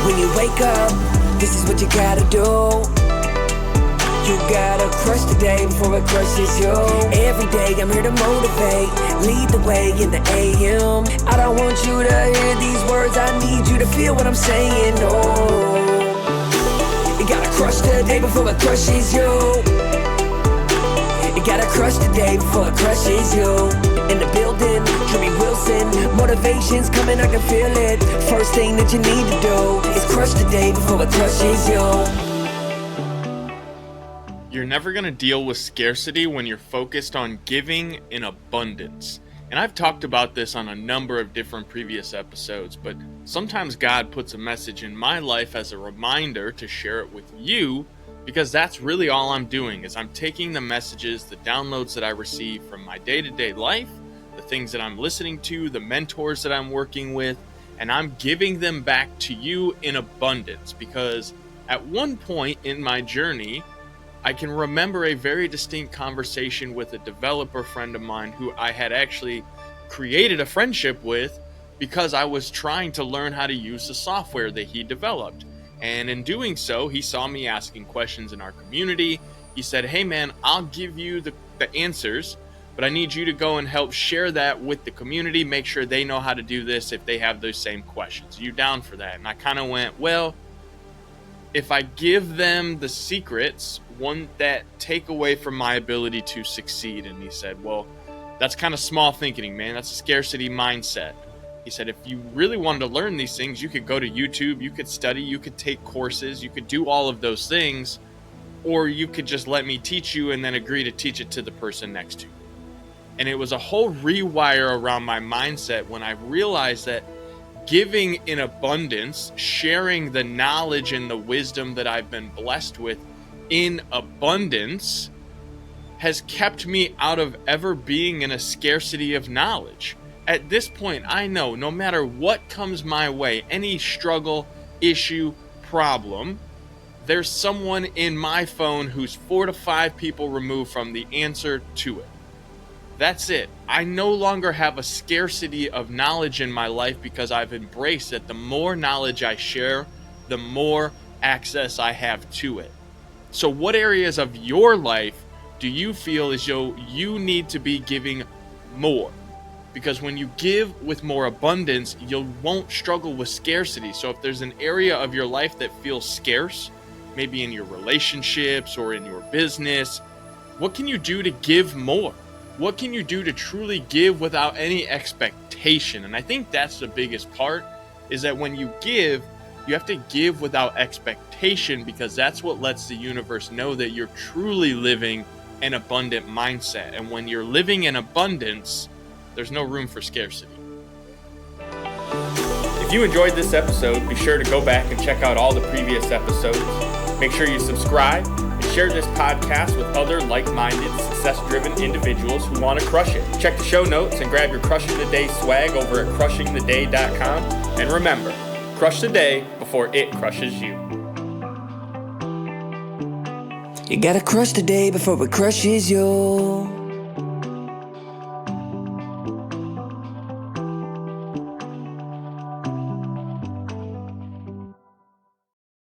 When you wake up, this is what you gotta do. You gotta crush the day before it crushes you. Every day I'm here to motivate, lead the way in the AM. I don't want you to hear these words, I need you to feel what I'm saying. Oh, you gotta crush the day before it crushes you. You gotta crush the day before it crushes you. In the building, Drewbie Wilson, motivation's coming, I can feel it. First thing that you need to do is crush the day before it crushes you. You're never going to deal with scarcity when you're focused on giving in abundance. And I've talked about this on a number of different previous episodes, but sometimes God puts a message in my life as a reminder to share it with you, because that's really all I'm doing is I'm taking the messages, the downloads that I receive from my day-to-day life, the things that I'm listening to, the mentors that I'm working with, and I'm giving them back to you in abundance. Because at one point in my journey, I can remember a very distinct conversation with a developer friend of mine who I had actually created a friendship with because I was trying to learn how to use the software that he developed. And in doing so, he saw me asking questions in our community. He said, "Hey man, I'll give you the answers, but I need you to go and help share that with the community, make sure they know how to do this if they have those same questions. Are you down for that?" And I kind of went, well, if I give them the secrets, won't that take away from my ability to succeed? And he said, well, that's kind of small thinking, man. That's a scarcity mindset. He said, if you really wanted to learn these things, you could go to YouTube, you could study, you could take courses, you could do all of those things, or you could just let me teach you and then agree to teach it to the person next to you. And it was a whole rewire around my mindset when I realized that giving in abundance, sharing the knowledge and the wisdom that I've been blessed with in abundance, has kept me out of ever being in a scarcity of knowledge. At this point, I know no matter what comes my way, any struggle, issue, problem, there's someone in my phone who's 4 to 5 people removed from the answer to it. That's it. I no longer have a scarcity of knowledge in my life because I've embraced that the more knowledge I share, the more access I have to it. So what areas of your life do you feel as though you need to be giving more? Because when you give with more abundance, you won't struggle with scarcity. So if there's an area of your life that feels scarce, maybe in your relationships or in your business, what can you do to give more? What can you do to truly give without any expectation? And I think that's the biggest part, is that when you give, you have to give without expectation, because that's what lets the universe know that you're truly living an abundant mindset. And when you're living in abundance, there's no room for scarcity. If you enjoyed this episode, be sure to go back and check out all the previous episodes. Make sure you subscribe and share this podcast with other like-minded, success-driven individuals who want to crush it. Check the show notes and grab your Crushing the Day swag over at crushingtheday.com. And remember, crush the day before it crushes you. You gotta crush the day before it crushes you.